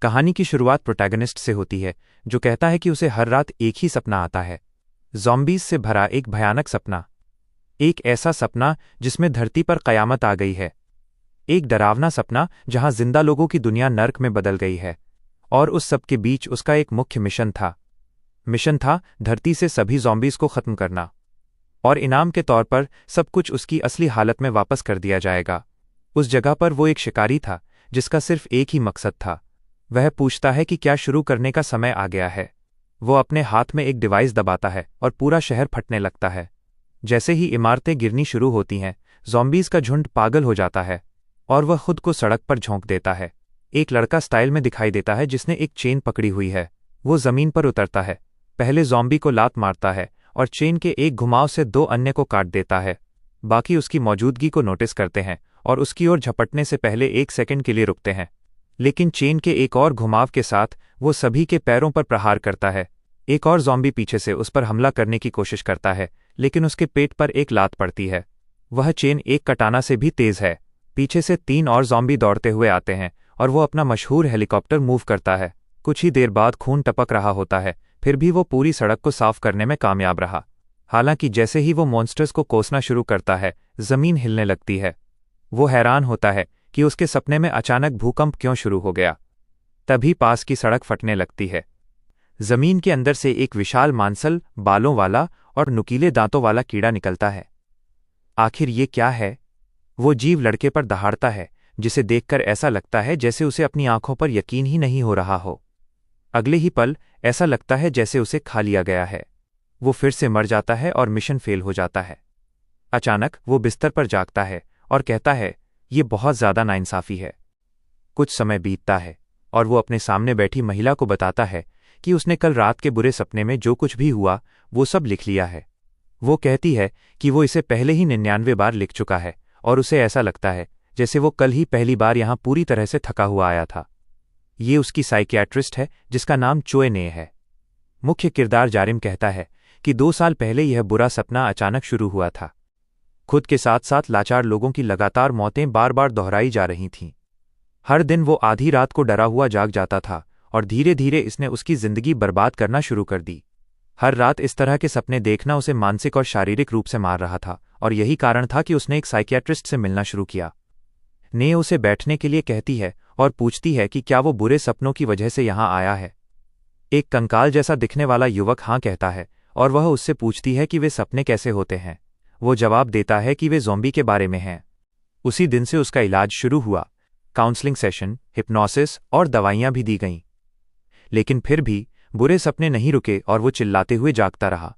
कहानी की शुरुआत प्रोटैगनिस्ट से होती है, जो कहता है कि उसे हर रात एक ही सपना आता है, ज़ॉम्बीज़ से भरा एक भयानक सपना। एक ऐसा सपना जिसमें धरती पर क़यामत आ गई है। एक डरावना सपना जहां जिंदा लोगों की दुनिया नर्क में बदल गई है। और उस सब के बीच उसका एक मुख्य मिशन था धरती से सभी ज़ॉम्बीज़ को ख़त्म करना। और इनाम के तौर पर सब कुछ उसकी असली हालत में वापस कर दिया जाएगा। उस जगह पर वो एक शिकारी था जिसका सिर्फ एक ही मकसद था। वह पूछता है कि क्या शुरू करने का समय आ गया है। वो अपने हाथ में एक डिवाइस दबाता है और पूरा शहर फटने लगता है। जैसे ही इमारतें गिरनी शुरू होती हैं, ज़ॉम्बीज़ का झुंड पागल हो जाता है और वह खुद को सड़क पर झोंक देता है। एक लड़का स्टाइल में दिखाई देता है जिसने एक चेन पकड़ी हुई है। वो ज़मीन पर उतरता है, पहले ज़ॉम्बी को लात मारता है और चेन के एक घुमाव से 2 अन्य को काट देता है। बाकी उसकी मौजूदगी को नोटिस करते हैं और उसकी ओर झपटने से पहले 1 सेकंड के लिए रुकते हैं। लेकिन चेन के एक और घुमाव के साथ वो सभी के पैरों पर प्रहार करता है। एक और ज़ॉम्बी पीछे से उस पर हमला करने की कोशिश करता है, लेकिन उसके पेट पर एक लात पड़ती है। वह चेन एक कटाना से भी तेज है। पीछे से 3 और ज़ॉम्बी दौड़ते हुए आते हैं और वो अपना मशहूर हेलीकॉप्टर मूव करता है। कुछ ही देर बाद खून टपक रहा होता है, फिर भी वो पूरी सड़क को साफ करने में कामयाब रहा। हालांकि जैसे ही वो मॉन्स्टर्स को कोसना शुरू करता है, ज़मीन हिलने लगती है। वो हैरान होता है कि उसके सपने में अचानक भूकंप क्यों शुरू हो गया। तभी पास की सड़क फटने लगती है। ज़मीन के अंदर से एक विशाल मांसल, बालों वाला और नुकीले दांतों वाला कीड़ा निकलता है। आखिर ये क्या है? वो जीव लड़के पर दहाड़ता है, जिसे देखकर ऐसा लगता है जैसे उसे अपनी आंखों पर यकीन ही नहीं हो रहा हो। अगले ही पल ऐसा लगता है जैसे उसे खा लिया गया है। वो फिर से मर जाता है और मिशन फेल हो जाता है। अचानक वो बिस्तर पर जागता है और कहता है, ये बहुत ज़्यादा नाइंसाफ़ी है। कुछ समय बीतता है और वो अपने सामने बैठी महिला को बताता है कि उसने कल रात के बुरे सपने में जो कुछ भी हुआ वो सब लिख लिया है। वो कहती है कि वो इसे पहले ही 99 बार लिख चुका है और उसे ऐसा लगता है जैसे वो कल ही पहली बार यहाँ पूरी तरह से थका हुआ आया था। ये उसकी साइकियाट्रिस्ट है जिसका नाम चोए ने है। मुख्य किरदार जारिम कहता है कि 2 साल पहले यह बुरा सपना अचानक शुरू हुआ था। खुद के साथ साथ लाचार लोगों की लगातार मौतें बार बार दोहराई जा रही थीं। हर दिन वो आधी रात को डरा हुआ जाग जाता था और धीरे धीरे इसने उसकी जिंदगी बर्बाद करना शुरू कर दी। हर रात इस तरह के सपने देखना उसे मानसिक और शारीरिक रूप से मार रहा था और यही कारण था कि उसने एक साइकियाट्रिस्ट से मिलना शुरू किया। ने उसे बैठने के लिए कहती है और पूछती है कि क्या वो बुरे सपनों की वजह से यहाँ आया है। एक कंकाल जैसा दिखने वाला युवक हाँ कहता है और वह उससे पूछती है कि वे सपने कैसे होते हैं। वो जवाब देता है कि वे ज़ॉम्बी के बारे में हैं। उसी दिन से उसका इलाज शुरू हुआ। काउंसलिंग सेशन, हिप्नोसिस और दवाइयाँ भी दी गईं। लेकिन फिर भी बुरे सपने नहीं रुके और वो चिल्लाते हुए जागता रहा।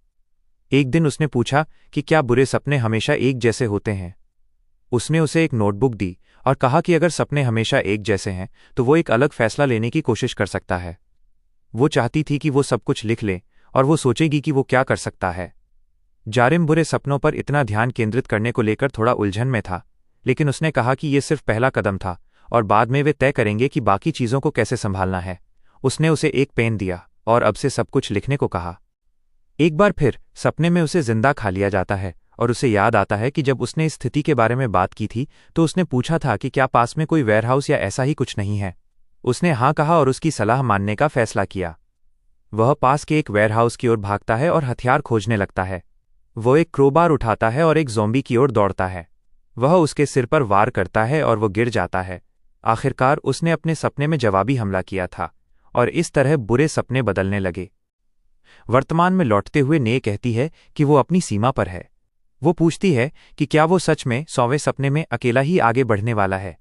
एक दिन उसने पूछा कि क्या बुरे सपने हमेशा एक जैसे होते हैं। उसने उसे एक नोटबुक दी और कहा कि अगर सपने हमेशा एक जैसे हैं तो वो एक अलग फैसला लेने की कोशिश कर सकता है। वो चाहती थी कि वो सब कुछ लिख ले और वो सोचेगी कि वो क्या कर सकता है। जारिम बुरे सपनों पर इतना ध्यान केंद्रित करने को लेकर थोड़ा उलझन में था, लेकिन उसने कहा कि ये सिर्फ पहला कदम था और बाद में वे तय करेंगे कि बाकी चीज़ों को कैसे संभालना है। उसने उसे एक पेन दिया और अब से सब कुछ लिखने को कहा। एक बार फिर सपने में उसे जिंदा खा लिया जाता है और उसे याद आता है कि जब उसने इस स्थिति के बारे में बात की थी तो उसने पूछा था कि क्या पास में कोई वेयरहाउस या ऐसा ही कुछ नहीं है। उसने हाँ कहा और उसकी सलाह मानने का फैसला किया। वह पास के एक वेयरहाउस की ओर भागता है और हथियार खोजने लगता है। वो एक क्रोबार उठाता है और एक ज़ॉम्बी की ओर दौड़ता है। वह उसके सिर पर वार करता है और वो गिर जाता है। आखिरकार उसने अपने सपने में जवाबी हमला किया था और इस तरह बुरे सपने बदलने लगे। वर्तमान में लौटते हुए ने कहती है कि वो अपनी सीमा पर है। वो पूछती है कि क्या वो सच में 100वें सपने में अकेला ही आगे बढ़ने वाला है।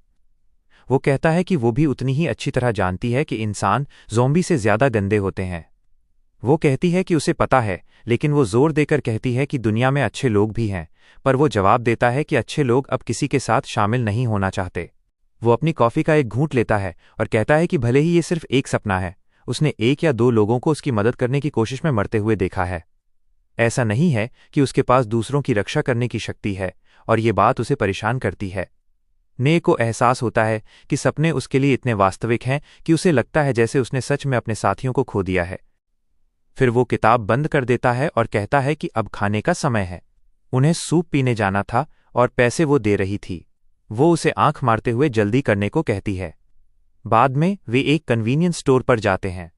वो कहता है कि वो भी उतनी ही अच्छी तरह जानती है कि इंसान ज़ॉम्बी से ज़्यादा गंदे होते हैं। वो कहती है कि उसे पता है, लेकिन वो जोर देकर कहती है कि दुनिया में अच्छे लोग भी हैं, पर वो जवाब देता है कि अच्छे लोग अब किसी के साथ शामिल नहीं होना चाहते। वो अपनी कॉफ़ी का एक घूंट लेता है और कहता है कि भले ही ये सिर्फ एक सपना है, उसने 1 या 2 लोगों को उसकी मदद करने की कोशिश में मरते हुए देखा है। ऐसा नहीं है कि उसके पास दूसरों की रक्षा करने की शक्ति है और ये बात उसे परेशान करती है। ने को एहसास होता है कि सपने उसके लिए इतने वास्तविक हैं कि उसे लगता है जैसे उसने सच में अपने साथियों को खो दिया है। फिर वो किताब बंद कर देता है और कहता है कि अब खाने का समय है। उन्हें सूप पीने जाना था और पैसे वो दे रही थी। वो उसे आंख मारते हुए जल्दी करने को कहती है। बाद में वे एक कन्वीनियंस स्टोर पर जाते हैं।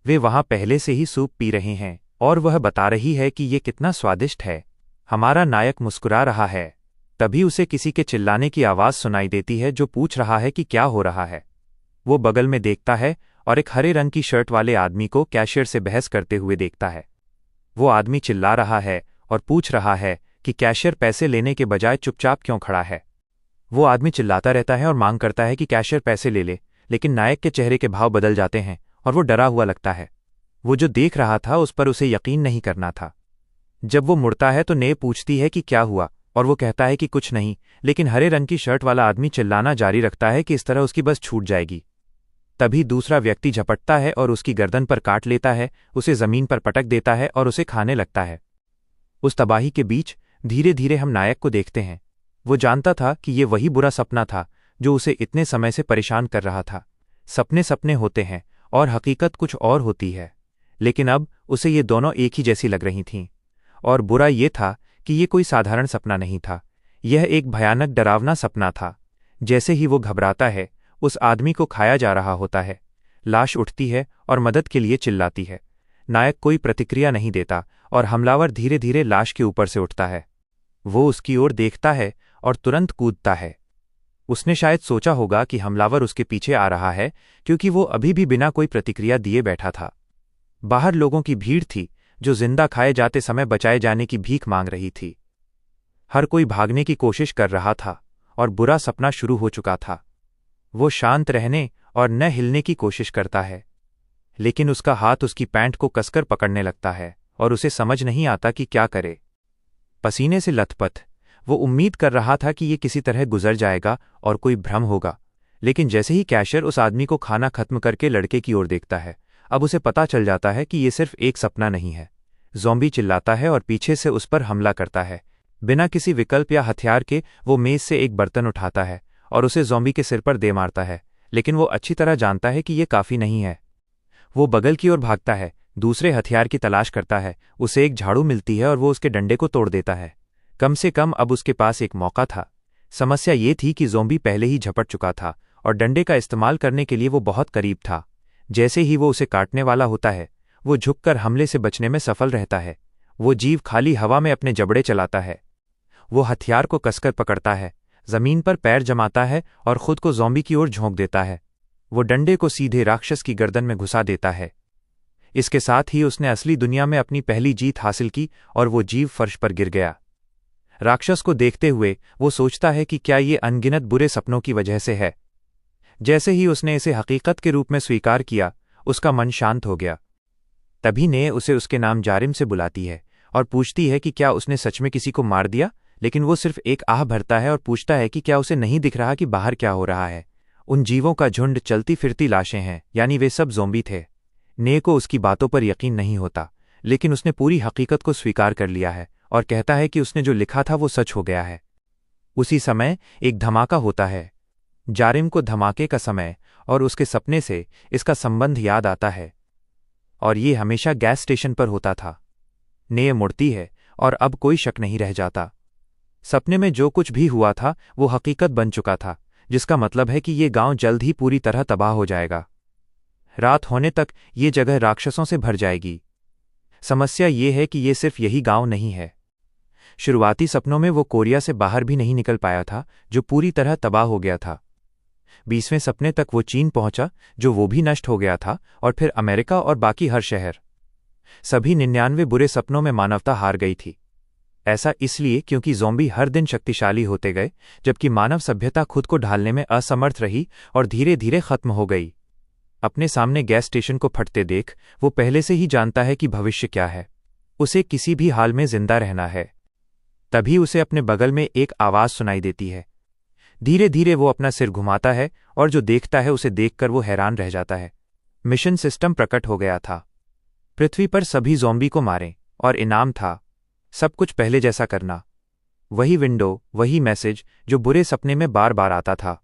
वे वहां पहले से ही सूप पी रहे हैं और वह बता रही है कि ये कितना स्वादिष्ट है। हमारा नायक मुस्कुरा रहा है। तभी उसे किसी के चिल्लाने की आवाज़ सुनाई देती है जो पूछ रहा है कि क्या हो रहा है। वो बगल में देखता है और एक हरे रंग की शर्ट वाले आदमी को कैशियर से बहस करते हुए देखता है। वो आदमी चिल्ला रहा है और पूछ रहा है कि कैशियर पैसे लेने के बजाय चुपचाप क्यों खड़ा है। वो आदमी चिल्लाता रहता है और मांग करता है कि कैशियर पैसे ले ले, लेकिन नायक के चेहरे के भाव बदल जाते हैं और वो डरा हुआ लगता है। वो जो देख रहा था उस पर उसे यकीन नहीं करना था। जब वो मुड़ता है तो ने पूछती है कि क्या हुआ, और वो कहता है कि कुछ नहीं, लेकिन हरे रंग की शर्ट वाला आदमी चिल्लाना जारी रखता है कि इस तरह उसकी बस छूट जाएगी। तभी दूसरा व्यक्ति झपटता है और उसकी गर्दन पर काट लेता है, उसे जमीन पर पटक देता है और उसे खाने लगता है। उस तबाही के बीच धीरे धीरे हम नायक को देखते हैं। वो जानता था कि ये वही बुरा सपना था जो उसे इतने समय से परेशान कर रहा था। सपने सपने होते हैं और हकीकत कुछ और होती है, लेकिन अब उसे ये दोनों एक ही जैसी लग रही थीं। और बुरा ये था कि ये कोई साधारण सपना नहीं था, यह एक भयानक डरावना सपना था। जैसे ही वो घबराता है, उस आदमी को खाया जा रहा होता है। लाश उठती है और मदद के लिए चिल्लाती है। नायक कोई प्रतिक्रिया नहीं देता और हमलावर धीरे धीरे लाश के ऊपर से उठता है। वो उसकी ओर देखता है और तुरंत कूदता है। उसने शायद सोचा होगा कि हमलावर उसके पीछे आ रहा है, क्योंकि वो अभी भी बिना कोई प्रतिक्रिया दिए बैठा था। बाहर लोगों की भीड़ थी जो जिंदा खाए जाते समय बचाए जाने की भीख मांग रही थी। हर कोई भागने की कोशिश कर रहा था और बुरा सपना शुरू हो चुका था। वो शांत रहने और न हिलने की कोशिश करता है, लेकिन उसका हाथ उसकी पैंट को कसकर पकड़ने लगता है और उसे समझ नहीं आता कि क्या करे। पसीने से लथपथ वो उम्मीद कर रहा था कि ये किसी तरह गुजर जाएगा और कोई भ्रम होगा, लेकिन जैसे ही कैशियर उस आदमी को खाना खत्म करके लड़के की ओर देखता है, अब उसे पता चल जाता है कि ये सिर्फ एक सपना नहीं है। ज़ॉम्बी चिल्लाता है और पीछे से उस पर हमला करता है। बिना किसी विकल्प या हथियार के वो मेज से एक बर्तन उठाता है और उसे ज़ॉम्बी के सिर पर दे मारता है, लेकिन वो अच्छी तरह जानता है कि ये काफ़ी नहीं है। वो बगल की ओर भागता है, दूसरे हथियार की तलाश करता है। उसे एक झाड़ू मिलती है और वो उसके डंडे को तोड़ देता है। कम से कम अब उसके पास एक मौका था। समस्या ये थी कि ज़ॉम्बी पहले ही झपट चुका था और डंडे का इस्तेमाल करने के लिए वो बहुत करीब था। जैसे ही वो उसे काटने वाला होता है, वो झुककर हमले से बचने में सफल रहता है। वो जीव खाली हवा में अपने जबड़े चलाता है। वो हथियार को कसकर पकड़ता है, जमीन पर पैर जमाता है और खुद को ज़ॉम्बी की ओर झोंक देता है। वो डंडे को सीधे राक्षस की गर्दन में घुसा देता है। इसके साथ ही उसने असली दुनिया में अपनी पहली जीत हासिल की और वो जीव फर्श पर गिर गया। राक्षस को देखते हुए वो सोचता है कि क्या ये अनगिनत बुरे सपनों की वजह से है। जैसे ही उसने इसे हकीकत के रूप में स्वीकार किया, उसका मन शांत हो गया। तभी ने उसे उसके नाम जारिम से बुलाती है और पूछती है कि क्या उसने सच में किसी को मार दिया, लेकिन वो सिर्फ एक आह भरता है और पूछता है कि क्या उसे नहीं दिख रहा कि बाहर क्या हो रहा है। उन जीवों का झुंड चलती फिरती लाशें हैं, यानी वे सब ज़ॉम्बी थे। ने को उसकी बातों पर यकीन नहीं होता, लेकिन उसने पूरी हकीकत को स्वीकार कर लिया है और कहता है कि उसने जो लिखा था वो सच हो गया है। उसी समय एक धमाका होता है। जारिम को धमाके का समय और उसके सपने से इसका संबंध याद आता है, और ये हमेशा गैस स्टेशन पर होता था। ने मुड़ती है और अब कोई शक नहीं रह जाता। सपने में जो कुछ भी हुआ था वो हकीकत बन चुका था, जिसका मतलब है कि ये गांव जल्द ही पूरी तरह तबाह हो जाएगा। रात होने तक ये जगह राक्षसों से भर जाएगी। समस्या ये है कि ये सिर्फ यही गांव नहीं है। शुरुआती सपनों में वो कोरिया से बाहर भी नहीं निकल पाया था, जो पूरी तरह तबाह हो गया था। 20वें सपने तक वो चीन पहुंचा, जो वो भी नष्ट हो गया था, और फिर अमेरिका और बाकी हर शहर। सभी 99 बुरे सपनों में मानवता हार गई थी। ऐसा इसलिए क्योंकि ज़ॉम्बी हर दिन शक्तिशाली होते गए, जबकि मानव सभ्यता खुद को ढालने में असमर्थ रही और धीरे धीरे खत्म हो गई। अपने सामने गैस स्टेशन को फटते देख वो पहले से ही जानता है कि भविष्य क्या है। उसे किसी भी हाल में जिंदा रहना है। तभी उसे अपने बगल में एक आवाज़ सुनाई देती है। धीरे धीरे वो अपना सिर घुमाता है और जो देखता है उसे देखकर वो हैरान रह जाता है। मिशन सिस्टम प्रकट हो गया था। पृथ्वी पर सभी ज़ॉम्बी को मारें, और इनाम था सब कुछ पहले जैसा करना। वही विंडो, वही मैसेज जो बुरे सपने में बार बार आता था।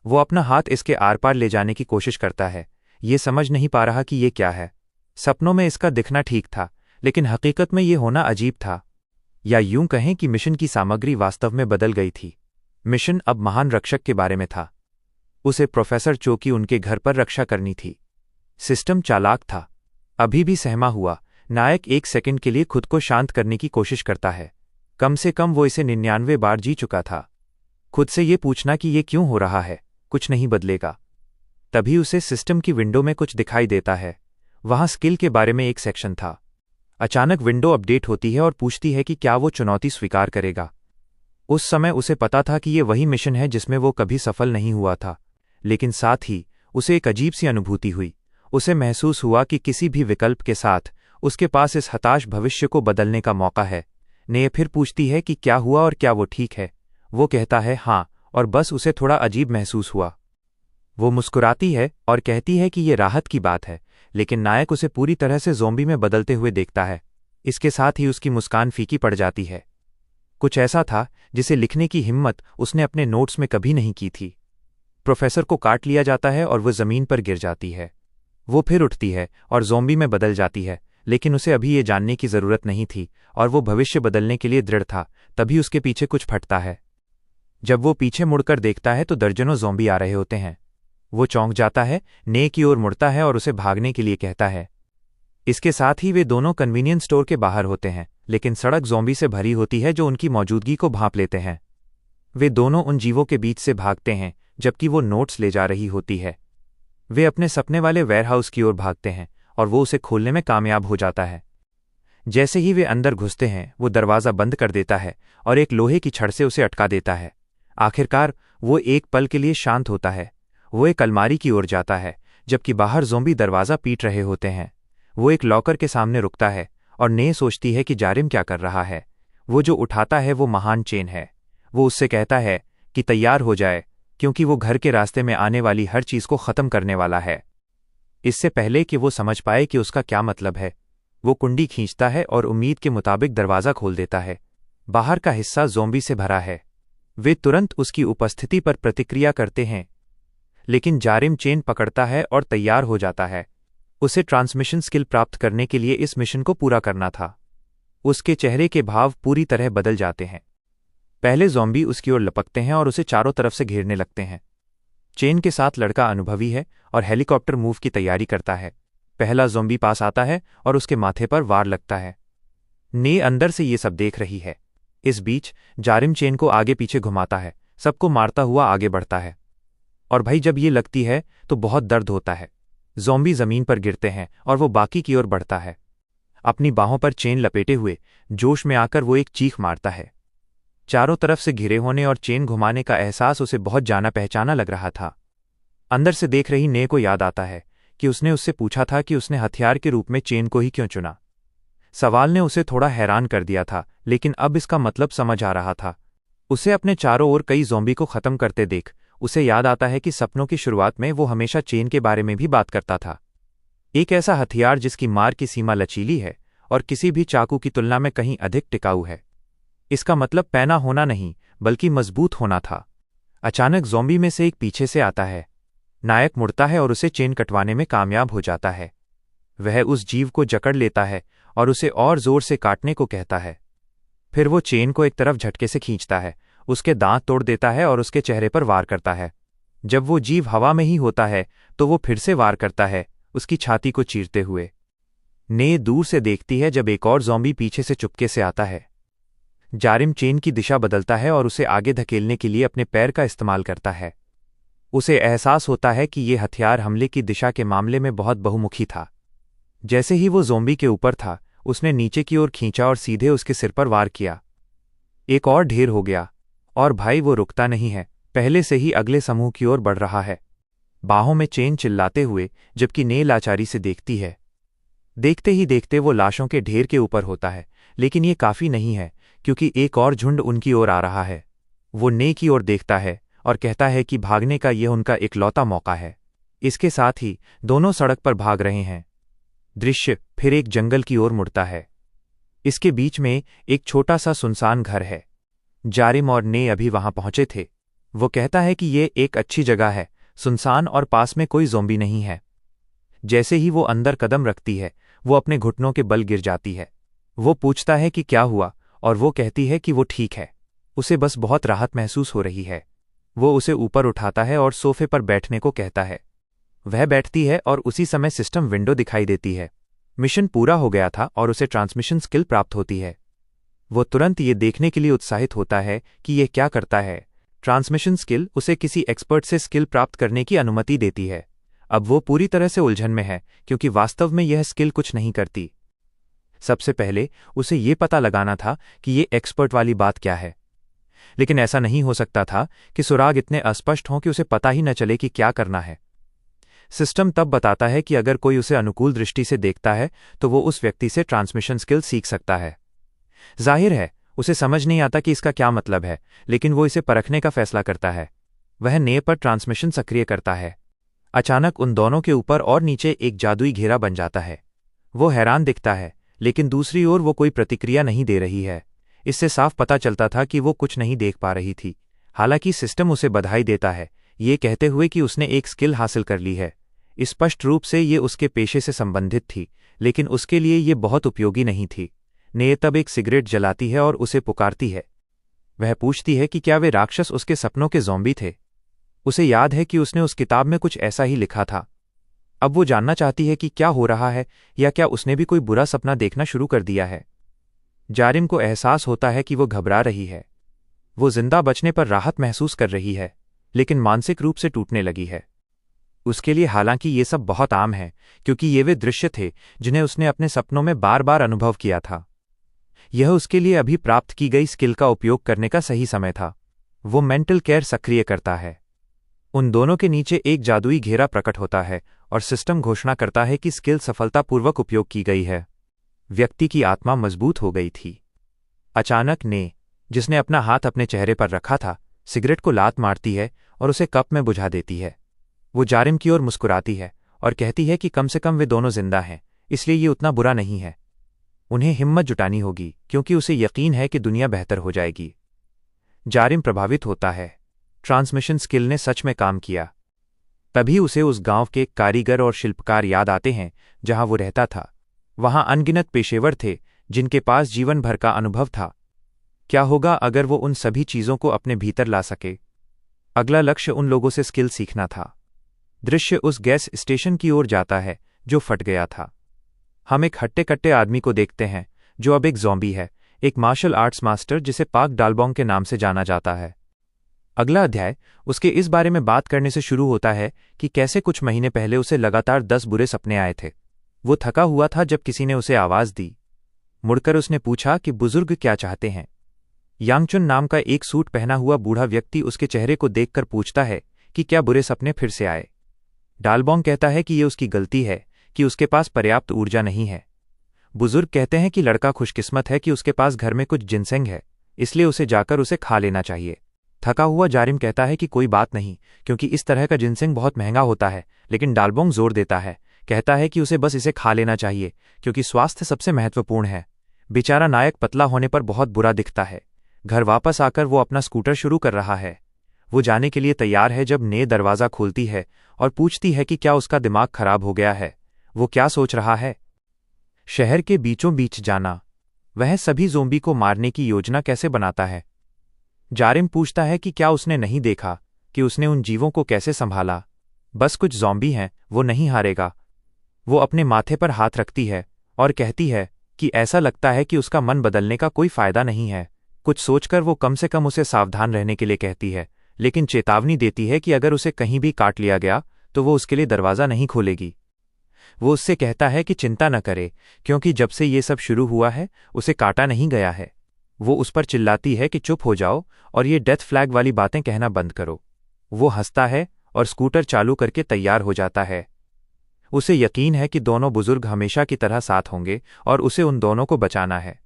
वो अपना हाथ इसके आर पार ले जाने की कोशिश करता है। ये समझ नहीं पा रहा कि ये क्या है। सपनों में इसका दिखना ठीक था, लेकिन हकीकत में ये होना अजीब था। या यूं कहें कि मिशन की सामग्री वास्तव में बदल गई थी। मिशन अब महान रक्षक के बारे में था। उसे प्रोफेसर चो की उनके घर पर रक्षा करनी थी। सिस्टम चालाक था। अभी भी सहमा हुआ नायक 1 सेकंड के लिए खुद को शांत करने की कोशिश करता है। कम से कम वो इसे 99 बार जी चुका था। खुद से ये पूछना कि ये क्यों हो रहा है, कुछ नहीं बदलेगा। तभी उसे सिस्टम की विंडो में कुछ दिखाई देता है। वहां स्किल के बारे में एक सेक्शन था। अचानक विंडो अपडेट होती है और पूछती है कि क्या वो चुनौती स्वीकार करेगा। उस समय उसे पता था कि ये वही मिशन है जिसमें वो कभी सफल नहीं हुआ था, लेकिन साथ ही उसे एक अजीब सी अनुभूति हुई। उसे महसूस हुआ कि किसी भी विकल्प के साथ उसके पास इस हताश भविष्य को बदलने का मौका है। ने फिर पूछती है कि क्या हुआ और क्या वो ठीक है। वो कहता है हाँ, और बस उसे थोड़ा अजीब महसूस हुआ। वो मुस्कुराती है और कहती है कि ये राहत की बात है, लेकिन नायक उसे पूरी तरह से ज़ोंबी में बदलते हुए देखता है। इसके साथ ही उसकी मुस्कान फीकी पड़ जाती है। कुछ ऐसा था जिसे लिखने की हिम्मत उसने अपने नोट्स में कभी नहीं की थी। प्रोफेसर को काट लिया जाता है और वो ज़मीन पर गिर जाती है। वो फिर उठती है और ज़ोंबी में बदल जाती है, लेकिन उसे अभी ये जानने की ज़रूरत नहीं थी और वो भविष्य बदलने के लिए दृढ़ था। तभी उसके पीछे कुछ फटता है। जब वो पीछे मुड़कर देखता है तो दर्जनों ज़ोंबी आ रहे होते हैं। वो चौंक जाता है, ने की ओर मुड़ता है और उसे भागने के लिए कहता है। इसके साथ ही वे दोनों कन्वीनियंस स्टोर के बाहर होते हैं, लेकिन सड़क ज़ोंबी से भरी होती है जो उनकी मौजूदगी को भांप लेते हैं। वे दोनों उन जीवों के बीच से भागते हैं जबकि वो नोट्स ले जा रही होती है। वे अपने सपने वाले वेयरहाउस की ओर भागते हैं और वो उसे खोलने में कामयाब हो जाता है। जैसे ही वे अंदर घुसते हैं वो दरवाज़ा बंद कर देता है और एक लोहे की छड़ से उसे अटका देता है। आखिरकार वो एक पल के लिए शांत होता है। वो एक अलमारी की ओर जाता है जबकि बाहर ज़ोंबी दरवाज़ा पीट रहे होते हैं। वो एक लॉकर के सामने रुकता है और ने सोचती है कि जारिम क्या कर रहा है। वो जो उठाता है वो महान चेन है। वो उससे कहता है कि तैयार हो जाए, क्योंकि वो घर के रास्ते में आने वाली हर चीज़ को ख़त्म करने वाला है। इससे पहले कि वो समझ पाए कि उसका क्या मतलब है, वो कुंडी खींचता है और उम्मीद के मुताबिक दरवाज़ा खोल देता है। बाहर का हिस्सा ज़ोंबी से भरा है। वे तुरंत उसकी उपस्थिति पर प्रतिक्रिया करते हैं, लेकिन जारिम चेन पकड़ता है और तैयार हो जाता है। उसे ट्रांसमिशन स्किल प्राप्त करने के लिए इस मिशन को पूरा करना था। उसके चेहरे के भाव पूरी तरह बदल जाते हैं। पहले ज़ोंबी उसकी ओर लपकते हैं और उसे चारों तरफ से घेरने लगते हैं। चेन के साथ लड़का अनुभवी है और हेलीकॉप्टर मूव की तैयारी करता है। पहला ज़ोंबी पास आता है और उसके माथे पर वार लगता है। ने अंदर से ये सब देख रही है। इस बीच जारिम चेन को आगे पीछे घुमाता है, सबको मारता हुआ आगे बढ़ता है। और भाई जब ये लगती है तो बहुत दर्द होता है। ज़ोंबी ज़मीन पर गिरते हैं और वो बाकी की ओर बढ़ता है। अपनी बाहों पर चेन लपेटे हुए जोश में आकर वो एक चीख मारता है। चारों तरफ से घिरे होने और चेन घुमाने का एहसास उसे बहुत जाना पहचाना लग रहा था। अंदर से देख रही ने को याद आता है कि उसने उससे पूछा था कि उसने हथियार के रूप में चेन को ही क्यों चुना। सवाल ने उसे थोड़ा हैरान कर दिया था, लेकिन अब इसका मतलब समझ आ रहा था। उसे अपने चारों ओर कई ज़ोंबी को ख़त्म करते देख उसे याद आता है कि सपनों की शुरुआत में वो हमेशा चेन के बारे में भी बात करता था। एक ऐसा हथियार जिसकी मार की सीमा लचीली है और किसी भी चाकू की तुलना में कहीं अधिक टिकाऊ है। इसका मतलब पैना होना नहीं, बल्कि मजबूत होना था। अचानक ज़ोंबी में से एक पीछे से आता है। नायक मुड़ता है और उसे चेन कटवाने में कामयाब हो जाता है। वह उस जीव को जकड़ लेता है और उसे और जोर से काटने को कहता है। फिर वो चेन को एक तरफ झटके से खींचता है, उसके दांत तोड़ देता है और उसके चेहरे पर वार करता है। जब वो जीव हवा में ही होता है तो वो फिर से वार करता है, उसकी छाती को चीरते हुए। ने दूर से देखती है जब एक और ज़ोंबी पीछे से चुपके से आता है। जारिम चेन की दिशा बदलता है और उसे आगे धकेलने के लिए अपने पैर का इस्तेमाल करता है। उसे एहसास होता है कि ये हथियार हमले की दिशा के मामले में बहुत बहुमुखी था। जैसे ही वो ज़ोंबी के ऊपर था, उसने नीचे की ओर खींचा और सीधे उसके सिर पर वार किया। एक और ढेर हो गया, और भाई वो रुकता नहीं है, पहले से ही अगले समूह की ओर बढ़ रहा है, बाहों में चेन चिल्लाते हुए, जबकि ने लाचारी से देखती है। देखते ही देखते वो लाशों के ढेर के ऊपर होता है, लेकिन ये काफ़ी नहीं है, क्योंकि एक और झुंड उनकी ओर आ रहा है। वो ने की ओर देखता है और कहता है कि भागने का यह उनका इकलौता मौका है। इसके साथ ही दोनों सड़क पर भाग रहे हैं। दृश्य फिर एक जंगल की ओर मुड़ता है। इसके बीच में एक छोटा सा सुनसान घर है। जारिम और ने अभी वहां पहुंचे थे। वो कहता है कि ये एक अच्छी जगह है, सुनसान और पास में कोई ज़ोंबी नहीं है। जैसे ही वो अंदर कदम रखती है, वो अपने घुटनों के बल गिर जाती है। वो पूछता है कि क्या हुआ, और वो कहती है कि वो ठीक है, उसे बस बहुत राहत महसूस हो रही है। वो उसे ऊपर उठाता है और सोफे पर बैठने को कहता है। वह बैठती है और उसी समय सिस्टम विंडो दिखाई देती है। मिशन पूरा हो गया था और उसे ट्रांसमिशन स्किल प्राप्त होती है। वो तुरंत ये देखने के लिए उत्साहित होता है कि यह क्या करता है। ट्रांसमिशन स्किल उसे किसी एक्सपर्ट से स्किल प्राप्त करने की अनुमति देती है। अब वो पूरी तरह से उलझन में है क्योंकि वास्तव में यह स्किल कुछ नहीं करती। सबसे पहले उसे ये पता लगाना था कि ये एक्सपर्ट वाली बात क्या है, लेकिन ऐसा नहीं हो सकता था कि सुराग इतने अस्पष्ट हों कि उसे पता ही न चले कि क्या करना है। सिस्टम तब बताता है कि अगर कोई उसे अनुकूल दृष्टि से देखता है तो वो उस व्यक्ति से ट्रांसमिशन स्किल सीख सकता है। जाहिर है उसे समझ नहीं आता कि इसका क्या मतलब है, लेकिन वो इसे परखने का फैसला करता है। वह ने पर ट्रांसमिशन सक्रिय करता है। अचानक उन दोनों के ऊपर और नीचे एक जादुई घेरा बन जाता है। वो हैरान दिखता है, लेकिन दूसरी ओर वो कोई प्रतिक्रिया नहीं दे रही है। इससे साफ पता चलता था कि वो कुछ नहीं देख पा रही थी। हालांकि सिस्टम उसे बधाई देता है, ये कहते हुए कि उसने एक स्किल हासिल कर ली है। स्पष्ट रूप से ये उसके पेशे से संबंधित थी, लेकिन उसके लिए ये बहुत उपयोगी नहीं थी। ने तब एक सिगरेट जलाती है और उसे पुकारती है। वह पूछती है कि क्या वे राक्षस उसके सपनों के ज़ॉम्बी थे। उसे याद है कि उसने उस किताब में कुछ ऐसा ही लिखा था। अब वो जानना चाहती है कि क्या हो रहा है, या क्या उसने भी कोई बुरा सपना देखना शुरू कर दिया है। जारिम को एहसास होता है कि वो घबरा रही है। वो जिंदा बचने पर राहत महसूस कर रही है, लेकिन मानसिक रूप से टूटने लगी है। उसके लिए हालांकि ये सब बहुत आम है, क्योंकि ये वे दृश्य थे जिन्हें उसने अपने सपनों में बार बार अनुभव किया था। यह उसके लिए अभी प्राप्त की गई स्किल का उपयोग करने का सही समय था। वो मेंटल केयर सक्रिय करता है। उन दोनों के नीचे एक जादुई घेरा प्रकट होता है और सिस्टम घोषणा करता है कि स्किल सफलतापूर्वक उपयोग की गई है। व्यक्ति की आत्मा मजबूत हो गई थी। अचानक ने, जिसने अपना हाथ अपने चेहरे पर रखा था, सिगरेट को लात मारती है और उसे कप में बुझा देती है। वो जारिम की ओर मुस्कुराती है और कहती है कि कम से कम वे दोनों जिंदा हैं, इसलिए ये उतना बुरा नहीं है। उन्हें हिम्मत जुटानी होगी क्योंकि उसे यकीन है कि दुनिया बेहतर हो जाएगी। जारिम प्रभावित होता है। ट्रांसमिशन स्किल ने सच में काम किया। तभी उसे उस गांव के कारीगर और शिल्पकार याद आते हैं जहां वो रहता था। वहां अनगिनत पेशेवर थे जिनके पास जीवन भर का अनुभव था। क्या होगा अगर वो उन सभी चीजों को अपने भीतर ला सके? अगला लक्ष्य उन लोगों से स्किल सीखना था। दृश्य उस गैस स्टेशन की ओर जाता है जो फट गया था। हम एक हट्टे कट्टे आदमी को देखते हैं जो अब एक ज़ॉम्बी है, एक मार्शल आर्ट्स मास्टर जिसे पाक डालबोंग के नाम से जाना जाता है। अगला अध्याय उसके इस बारे में बात करने से शुरू होता है कि कैसे कुछ महीने पहले उसे लगातार 10 बुरे सपने आए थे। वो थका हुआ था जब किसी ने उसे आवाज़ दी। मुड़कर उसने पूछा कि बुजुर्ग क्या चाहते हैं। यांगचुन नाम का एक सूट पहना हुआ बूढ़ा व्यक्ति उसके चेहरे को देखकर पूछता है कि क्या बुरे सपने फिर से आए। डालबोंग कहता है कि ये उसकी गलती है कि उसके पास पर्याप्त ऊर्जा नहीं है। बुजुर्ग कहते हैं कि लड़का खुशकिस्मत है कि उसके पास घर में कुछ जिनसेंग है, इसलिए उसे जाकर उसे खा लेना चाहिए। थका हुआ जारिम कहता है कि कोई बात नहीं, क्योंकि इस तरह का जिनसेंग बहुत महंगा होता है, लेकिन डालबोंग जोर देता है, कहता है कि उसे बस इसे खा लेना चाहिए क्योंकि स्वास्थ्य सबसे महत्वपूर्ण है। बेचारा नायक पतला होने पर बहुत बुरा दिखता है। घर वापस आकर वो अपना स्कूटर शुरू कर रहा है। वो जाने के लिए तैयार है जब ने दरवाज़ा खोलती है और पूछती है कि क्या उसका दिमाग खराब हो गया है। वो क्या सोच रहा है? शहर के बीचों बीच जाना। वह सभी ज़ोंबी को मारने की योजना कैसे बनाता है? जारिम पूछता है कि क्या उसने नहीं देखा कि उसने उन जीवों को कैसे संभाला। बस कुछ ज़ॉम्बी हैं, वो नहीं हारेगा। वो अपने माथे पर हाथ रखती है और कहती है कि ऐसा लगता है कि उसका मन बदलने का कोई फायदा नहीं है। कुछ सोचकर वो कम से कम उसे सावधान रहने के लिए कहती है, लेकिन चेतावनी देती है कि अगर उसे कहीं भी काट लिया गया तो वो उसके लिए दरवाज़ा नहीं खोलेगी। वो उससे कहता है कि चिंता न करे, क्योंकि जब से ये सब शुरू हुआ है उसे काटा नहीं गया है। वो उस पर चिल्लाती है कि चुप हो जाओ और ये डेथ फ्लैग वाली बातें कहना बंद करो। वो हंसता है और स्कूटर चालू करके तैयार हो जाता है। उसे यकीन है कि दोनों बुजुर्ग हमेशा की तरह साथ होंगे और उसे उन दोनों को बचाना है।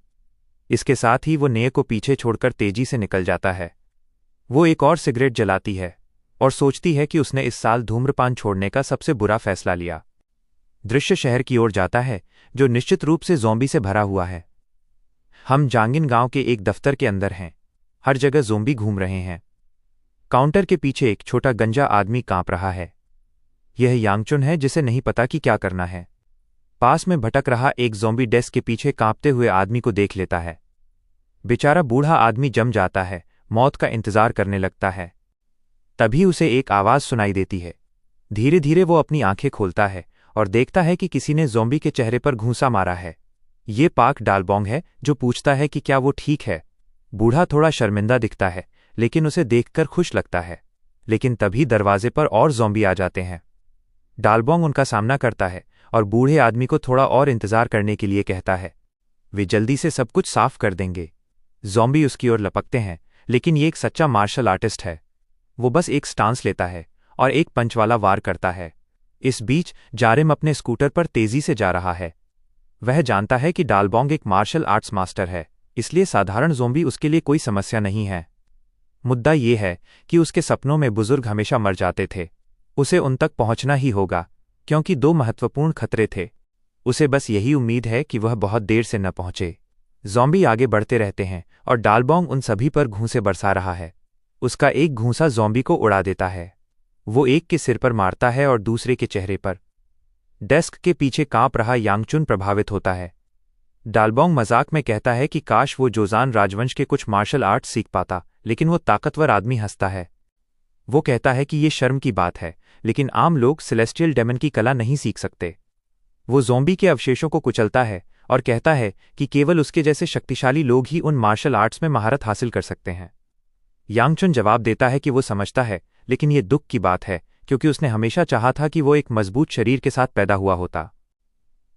इसके साथ ही वो ने को पीछे छोड़कर तेजी से निकल जाता है। वो एक और सिगरेट जलाती है और सोचती है कि उसने इस साल धूम्रपान छोड़ने का सबसे बुरा फैसला लिया। दृश्य शहर की ओर जाता है जो निश्चित रूप से ज़ॉम्बी से भरा हुआ है। हम जांगिन गांव के एक दफ्तर के अंदर हैं। हर जगह ज़ॉम्बी घूम रहे हैं। काउंटर के पीछे एक छोटा गंजा आदमी कांप रहा है। यह यांगचुन है जिसे नहीं पता कि क्या करना है। पास में भटक रहा एक ज़ॉम्बी डेस्क के पीछे कांपते हुए आदमी को देख लेता है। बेचारा बूढ़ा आदमी जम जाता है, मौत का इंतजार करने लगता है। तभी उसे एक आवाज़ सुनाई देती है। धीरे धीरे वो अपनी आंखें खोलता है और देखता है कि किसी ने ज़ॉम्बी के चेहरे पर घूंसा मारा है। ये पाक डालबोंग है, जो पूछता है कि क्या वो ठीक है। बूढ़ा थोड़ा शर्मिंदा दिखता है, लेकिन उसे देखकर खुश लगता है। लेकिन तभी दरवाजे पर और ज़ॉम्बी आ जाते हैं। डालबोंग उनका सामना करता है और बूढ़े आदमी को थोड़ा और इंतजार करने के लिए कहता है। वे जल्दी से सब कुछ साफ कर देंगे। ज़ॉम्बी उसकी ओर लपकते हैं, लेकिन ये एक सच्चा मार्शल आर्टिस्ट है। वो बस एक स्टांस लेता है और एक पंच वाला वार करता है। इस बीच जारिम अपने स्कूटर पर तेजी से जा रहा है। वह जानता है कि डालबोंग एक मार्शल आर्ट्स मास्टर है, इसलिए साधारण ज़ॉम्बी उसके लिए कोई समस्या नहीं है। मुद्दा ये है कि उसके सपनों में बुजुर्ग हमेशा मर जाते थे। उसे उन तक पहुंचना ही होगा, क्योंकि 2 महत्वपूर्ण खतरे थे। उसे बस यही उम्मीद है कि वह बहुत देर से न पहुंचे। ज़ॉम्बी आगे बढ़ते रहते हैं और डालबोंग उन सभी पर घूंसे बरसा रहा है। उसका एक घूंसा ज़ॉम्बी को उड़ा देता है। वो एक के सिर पर मारता है और दूसरे के चेहरे पर। डेस्क के पीछे कांप रहा यांगचुन प्रभावित होता है। डालबोंग मजाक में कहता है कि काश वो जोजान राजवंश के कुछ मार्शल आर्ट सीख पाता, लेकिन वो ताकतवर आदमी हंसता है। वो कहता है कि ये शर्म की बात है, लेकिन आम लोग सेलेस्टियल डेमन की कला नहीं सीख सकते। वो ज़ॉम्बी के अवशेषों को कुचलता है और कहता है कि केवल उसके जैसे शक्तिशाली लोग ही उन मार्शल आर्ट्स में महारत हासिल कर सकते हैं। यांगचुन जवाब देता है कि वो समझता है, लेकिन ये दुख की बात है, क्योंकि उसने हमेशा चाहा था कि वो एक मजबूत शरीर के साथ पैदा हुआ होता।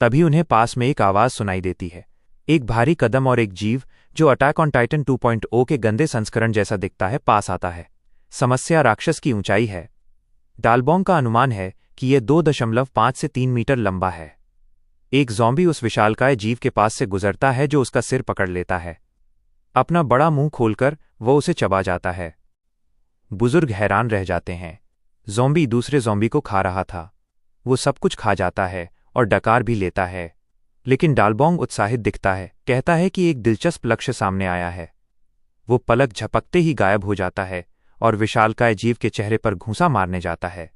तभी उन्हें पास में एक आवाज़ सुनाई देती है। एक भारी कदम और एक जीव, जो अटैक ऑन टाइटन 2.0 के गंदे संस्करण जैसा दिखता है, पास आता है। समस्या राक्षस की ऊंचाई है। डालबोंग का अनुमान है कि यह 2.5 से 3 मीटर लंबा है। एक ज़ॉम्बी उस विशालकाय जीव के पास से गुजरता है, जो उसका सिर पकड़ लेता है। अपना बड़ा मुंह खोलकर वो उसे चबा जाता है। बुजुर्ग हैरान रह जाते हैं। ज़ॉम्बी दूसरे ज़ॉम्बी को खा रहा था। वो सब कुछ खा जाता है और डकार भी लेता है। लेकिन डालबोंग उत्साहित दिखता है, कहता है कि एक दिलचस्प लक्ष्य सामने आया है। वो पलक झपकते ही गायब हो जाता है और विशालकाय जीव के चेहरे पर घूंसा मारने जाता है।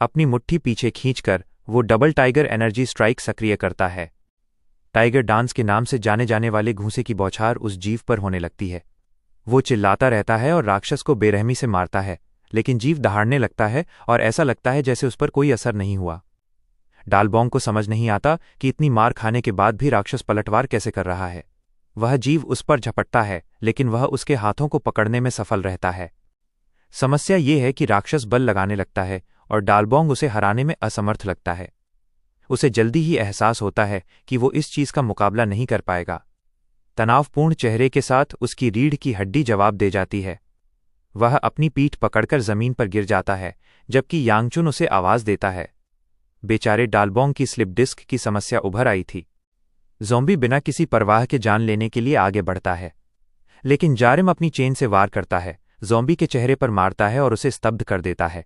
अपनी मुट्ठी पीछे खींचकर वो डबल टाइगर एनर्जी स्ट्राइक सक्रिय करता है। टाइगर डांस के नाम से जाने जाने वाले घूंसे की बौछार उस जीव पर होने लगती है। वो चिल्लाता रहता है और राक्षस को बेरहमी से मारता है, लेकिन जीव दहाड़ने लगता है और ऐसा लगता है जैसे उस पर कोई असर नहीं हुआ। डालबोंग को समझ नहीं आता कि इतनी मार खाने के बाद भी राक्षस पलटवार कैसे कर रहा है। वह जीव उस पर झपटता है, लेकिन वह उसके हाथों को पकड़ने में सफल रहता है। समस्या ये है कि राक्षस बल लगाने लगता है और डालबोंग उसे हराने में असमर्थ लगता है। उसे जल्दी ही एहसास होता है कि वो इस चीज का मुकाबला नहीं कर पाएगा। तनावपूर्ण चेहरे के साथ उसकी रीढ़ की हड्डी जवाब दे जाती है। वह अपनी पीठ पकड़कर जमीन पर गिर जाता है, जबकि यांगचुन उसे आवाज देता है। बेचारे डालबोंग की स्लिप डिस्क की समस्या उभर आई थी। ज़ॉम्बी बिना किसी परवाह के जान लेने के लिए आगे बढ़ता है, लेकिन जारिम अपनी चेन से वार करता है, ज़ॉम्बी के चेहरे पर मारता है और उसे स्तब्ध कर देता है।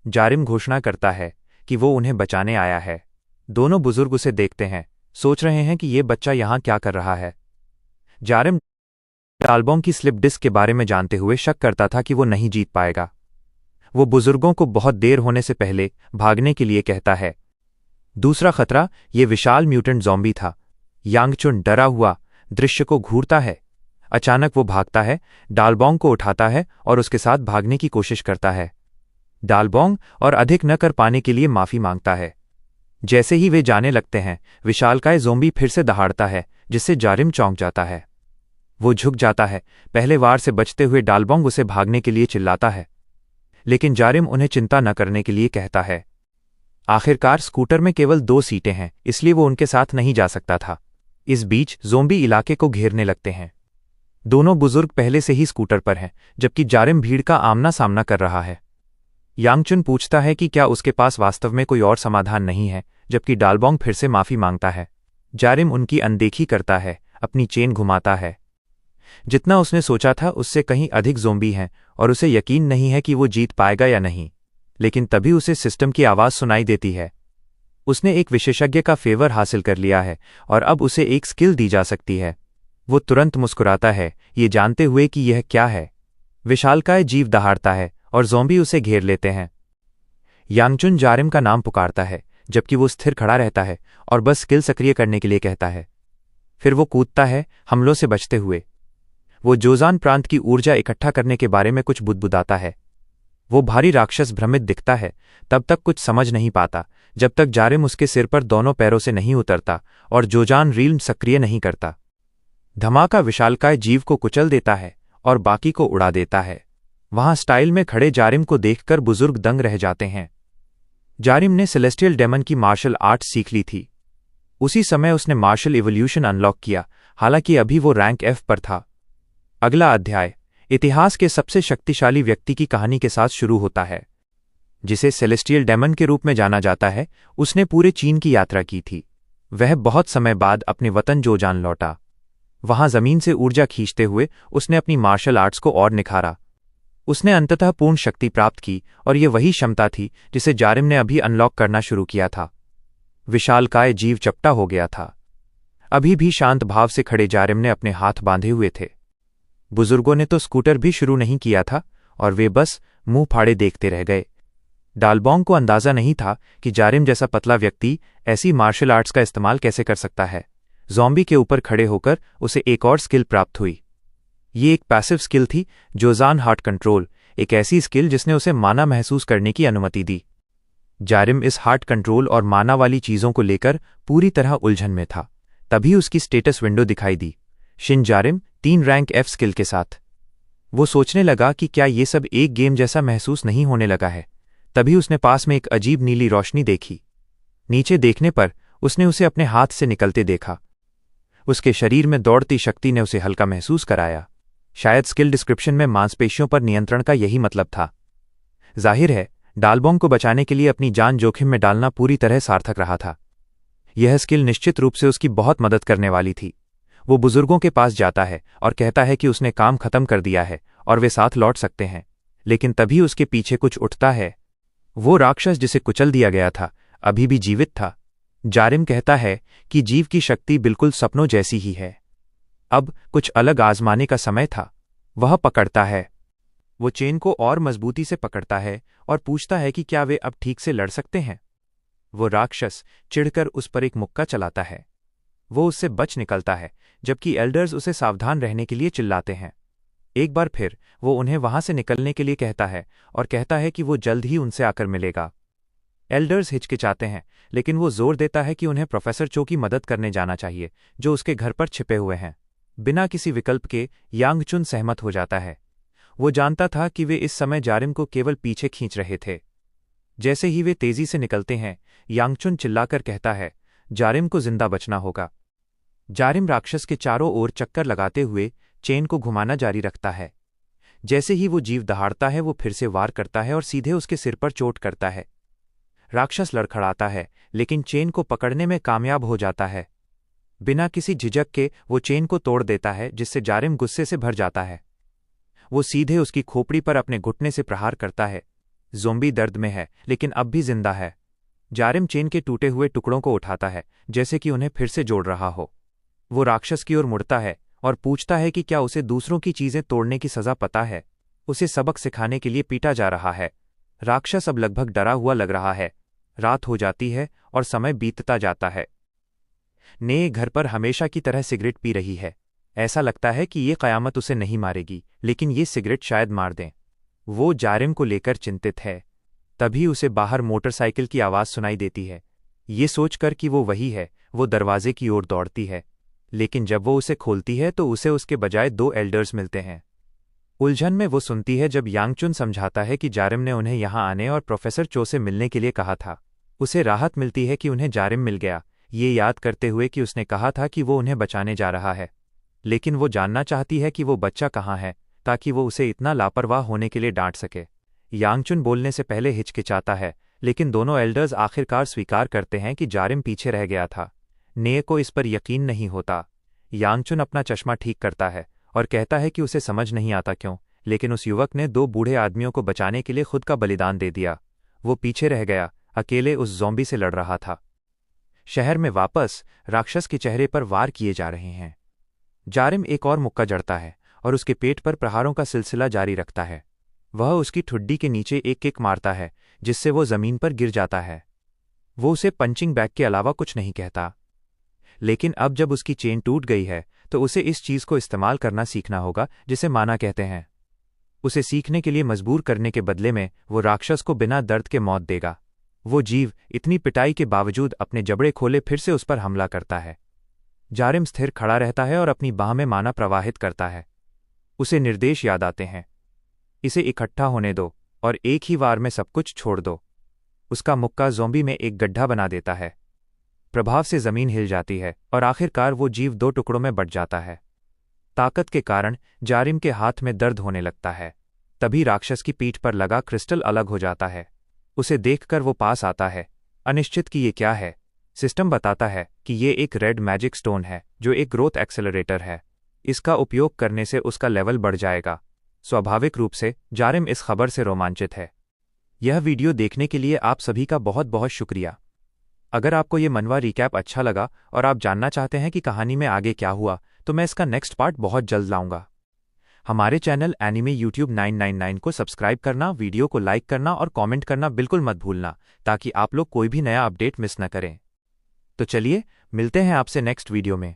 जारिम घोषणा करता है कि वो उन्हें बचाने आया है। दोनों बुजुर्ग उसे देखते हैं, सोच रहे हैं कि ये बच्चा यहाँ क्या कर रहा है। जारिम डालबोंग की स्लिप डिस्क के बारे में जानते हुए शक करता था कि वो नहीं जीत पाएगा। वो बुजुर्गों को बहुत देर होने से पहले भागने के लिए कहता है। दूसरा खतरा ये विशाल म्यूटेंट ज़ॉम्बी था। यांगचुन डरा हुआ दृश्य को घूरता है। अचानक वो भागता है, डालबोंग को उठाता है और उसके साथ भागने की कोशिश करता है। डालबोंग और अधिक न कर पाने के लिए माफी मांगता है। जैसे ही वे जाने लगते हैं, विशालकाय ज़ॉम्बी फिर से दहाड़ता है, जिससे जारिम चौंक जाता है। वो झुक जाता है। पहले वार से बचते हुए डालबोंग उसे भागने के लिए चिल्लाता है, लेकिन जारिम उन्हें चिंता न करने के लिए कहता है। आखिरकार स्कूटर में केवल 2 सीटें हैं, इसलिए वो उनके साथ नहीं जा सकता था। इस बीच ज़ॉम्बी इलाके को घेरने लगते हैं। दोनों बुजुर्ग पहले से ही स्कूटर पर हैं, जबकि जारिम भीड़ का आमना सामना कर रहा है। यांगचुन पूछता है कि क्या उसके पास वास्तव में कोई और समाधान नहीं है, जबकि डालबोंग फिर से माफी मांगता है। जारिम उनकी अनदेखी करता है, अपनी चेन घुमाता है। जितना उसने सोचा था उससे कहीं अधिक ज़ॉम्बी हैं और उसे यकीन नहीं है कि वो जीत पाएगा या नहीं। लेकिन तभी उसे सिस्टम की आवाज़ सुनाई देती है। उसने एक विशेषज्ञ का फेवर हासिल कर लिया है और अब उसे एक स्किल दी जा सकती है। वो तुरंत मुस्कुराता है, ये जानते हुए कि यह क्या है। विशालकाय जीव दहाड़ता है और ज़ॉम्बी उसे घेर लेते हैं। यांगचुन जारिम का नाम पुकारता है, जबकि वो स्थिर खड़ा रहता है और बस स्किल सक्रिय करने के लिए कहता है। फिर वो कूदता है, हमलों से बचते हुए। वो जोजान प्रांत की ऊर्जा इकट्ठा करने के बारे में कुछ बुदबुदाता है। वो भारी राक्षस भ्रमित दिखता है, तब तक कुछ समझ नहीं पाता जब तक जारिम उसके सिर पर दोनों पैरों से नहीं उतरता और जोजान रील्म सक्रिय नहीं करता। धमाका विशालकाय जीव को कुचल देता है और बाकी को उड़ा देता है। वहां स्टाइल में खड़े जारिम को देखकर बुजुर्ग दंग रह जाते हैं। जारिम ने सेलेस्टियल डेमन की मार्शल आर्ट सीख ली थी। उसी समय उसने मार्शल इवोल्यूशन अनलॉक किया, हालांकि अभी वो रैंक F पर था। अगला अध्याय इतिहास के सबसे शक्तिशाली व्यक्ति की कहानी के साथ शुरू होता है, जिसे सेलेस्टियल डेमन के रूप में जाना जाता है। उसने पूरे चीन की यात्रा की थी। वह बहुत समय बाद अपने वतन जोजान लौटा। वहां जमीन से ऊर्जा खींचते हुए उसने अपनी मार्शल आर्ट्स को और निखारा। उसने अंततः पूर्ण शक्ति प्राप्त की और ये वही क्षमता थी जिसे जारिम ने अभी अनलॉक करना शुरू किया था। विशालकाय जीव चपटा हो गया था। अभी भी शांत भाव से खड़े जारिम ने अपने हाथ बांधे हुए थे। बुजुर्गों ने तो स्कूटर भी शुरू नहीं किया था और वे बस मुंह फाड़े देखते रह गए। डालबोंग को अंदाजा नहीं था कि जारिम जैसा पतला व्यक्ति ऐसी मार्शल आर्ट्स का इस्तेमाल कैसे कर सकता है। ज़ॉम्बी के ऊपर खड़े होकर उसे एक और स्किल प्राप्त हुई। ये एक पैसिव स्किल थी, जोजान हार्ट कंट्रोल, एक ऐसी स्किल जिसने उसे माना महसूस करने की अनुमति दी। जारिम इस हार्ट कंट्रोल और माना वाली चीज़ों को लेकर पूरी तरह उलझन में था। तभी उसकी स्टेटस विंडो दिखाई दी, शिन जारिम 3 रैंक F स्किल के साथ। वो सोचने लगा कि क्या ये सब एक गेम जैसा महसूस नहीं होने लगा है। तभी उसने पास में एक अजीब नीली रोशनी देखी। नीचे देखने पर उसने उसे अपने हाथ से निकलते देखा। उसके शरीर में दौड़ती शक्ति ने उसे हल्का महसूस कराया। शायद स्किल डिस्क्रिप्शन में मांसपेशियों पर नियंत्रण का यही मतलब था। जाहिर है, डालबोंग को बचाने के लिए अपनी जान जोखिम में डालना पूरी तरह सार्थक रहा था। यह स्किल निश्चित रूप से उसकी बहुत मदद करने वाली थी। वो बुजुर्गों के पास जाता है और कहता है कि उसने काम खत्म कर दिया है और वे साथ लौट सकते हैं। लेकिन तभी उसके पीछे कुछ उठता है। वो राक्षस जिसे कुचल दिया गया था अभी भी जीवित था। जारिम कहता है कि जीव की शक्ति बिल्कुल सपनों जैसी ही है। अब कुछ अलग आजमाने का समय था। वह पकड़ता है। वो चेन को और मजबूती से पकड़ता है और पूछता है कि क्या वे अब ठीक से लड़ सकते हैं। वो राक्षस चिढ़कर उस पर एक मुक्का चलाता है। वो उससे बच निकलता है, जबकि एल्डर्स उसे सावधान रहने के लिए चिल्लाते हैं। एक बार फिर वो उन्हें वहां से निकलने के लिए कहता है और कहता है कि वो जल्द ही उनसे आकर मिलेगा। एल्डर्स हिचकिचाते हैं, लेकिन वो जोर देता है कि उन्हें प्रोफेसर चो की मदद करने जाना चाहिए, जो उसके घर पर छिपे हुए हैं। बिना किसी विकल्प के यांगचुन सहमत हो जाता है। वो जानता था कि वे इस समय जारिम को केवल पीछे खींच रहे थे। जैसे ही वे तेजी से निकलते हैं, यांगचुन चिल्लाकर कहता है, जारिम को जिंदा बचना होगा। जारिम राक्षस के चारों ओर चक्कर लगाते हुए चेन को घुमाना जारी रखता है। जैसे ही वो जीव दहाड़ता है, वो फिर से वार करता है और सीधे उसके सिर पर चोट करता है। राक्षस लड़खड़ाता है, लेकिन चेन को पकड़ने में कामयाब हो जाता है। बिना किसी झिझक के वो चेन को तोड़ देता है, जिससे जारिम गुस्से से भर जाता है। वो सीधे उसकी खोपड़ी पर अपने घुटने से प्रहार करता है। ज़ोंबी दर्द में है, लेकिन अब भी जिंदा है। जारिम चेन के टूटे हुए टुकड़ों को उठाता है, जैसे कि उन्हें फिर से जोड़ रहा हो। वो राक्षस की ओर मुड़ता है और पूछता है कि क्या उसे दूसरों की चीजें तोड़ने की सजा पता है। उसे सबक सिखाने के लिए पीटा जा रहा है। राक्षस अब लगभग डरा हुआ लग रहा है। रात हो जाती है और समय बीतता जाता है। ने घर पर हमेशा की तरह सिगरेट पी रही है। ऐसा लगता है कि ये कयामत उसे नहीं मारेगी, लेकिन ये सिगरेट शायद मार दें। वो जारिम को लेकर चिंतित है। तभी उसे बाहर मोटरसाइकिल की आवाज सुनाई देती है। ये सोचकर कि वो वही है, वो दरवाजे की ओर दौड़ती है। लेकिन जब वो उसे खोलती है तो उसे उसके बजाय 2 एल्डर्स मिलते हैं। उलझन में वो सुनती है जब यांगचुन समझाता है कि जारिम ने उन्हें यहां आने और प्रोफेसर चो से मिलने के लिए कहा था। उसे राहत मिलती है कि उन्हें जारिम मिल गया, ये याद करते हुए कि उसने कहा था कि वो उन्हें बचाने जा रहा है। लेकिन वो जानना चाहती है कि वो बच्चा कहाँ है, ताकि वो उसे इतना लापरवाह होने के लिए डांट सके। यांगचुन बोलने से पहले हिचकिचाता है, लेकिन दोनों एल्डर्स आखिरकार स्वीकार करते हैं कि जारिम पीछे रह गया था। ने को इस पर यकीन नहीं होता। यांगचुन अपना चश्मा ठीक करता है और कहता है कि उसे समझ नहीं आता क्यों, लेकिन उस युवक ने 2 बूढ़े आदमियों को बचाने के लिए खुद का बलिदान दे दिया। वो पीछे रह गया, अकेले उस ज़ॉम्बी से लड़ रहा था। शहर में वापस राक्षस के चेहरे पर वार किए जा रहे हैं। जारिम एक और मुक्का जड़ता है और उसके पेट पर प्रहारों का सिलसिला जारी रखता है। वह उसकी ठुड्डी के नीचे एक किक मारता है, जिससे वो जमीन पर गिर जाता है। वो उसे पंचिंग बैग के अलावा कुछ नहीं कहता। लेकिन अब जब उसकी चेन टूट गई है, तो उसे इस चीज को इस्तेमाल करना सीखना होगा जिसे माना कहते हैं। उसे सीखने के लिए मजबूर करने के बदले में वो राक्षस को बिना दर्द के मौत देगा। वो जीव इतनी पिटाई के बावजूद अपने जबड़े खोले फिर से उस पर हमला करता है। जारिम स्थिर खड़ा रहता है और अपनी बाह में माना प्रवाहित करता है। उसे निर्देश याद आते हैं, इसे इकट्ठा होने दो और एक ही वार में सब कुछ छोड़ दो। उसका मुक्का ज़ॉम्बी में एक गड्ढा बना देता है। प्रभाव से जमीन हिल जाती है और आखिरकार वो जीव 2 टुकड़ों में बंट जाता है। ताकत के कारण जारिम के हाथ में दर्द होने लगता है। तभी राक्षस की पीठ पर लगा क्रिस्टल अलग हो जाता है। उसे देखकर वो पास आता है, अनिश्चित कि ये क्या है। सिस्टम बताता है कि ये एक रेड मैजिक स्टोन है जो एक ग्रोथ एक्सेलरेटर है। इसका उपयोग करने से उसका लेवल बढ़ जाएगा। स्वाभाविक रूप से जारिम इस खबर से रोमांचित है। यह वीडियो देखने के लिए आप सभी का बहुत बहुत शुक्रिया। अगर आपको ये मनवा रिकैप अच्छा लगा और आप जानना चाहते हैं कि कहानी में आगे क्या हुआ, तो मैं इसका नेक्स्ट पार्ट बहुत जल्द लाऊंगा। हमारे चैनल एनिमे यूट्यूब 999 को सब्सक्राइब करना, वीडियो को लाइक करना और कमेंट करना बिल्कुल मत भूलना, ताकि आप लोग कोई भी नया अपडेट मिस न करें। तो चलिए मिलते हैं आपसे नेक्स्ट वीडियो में।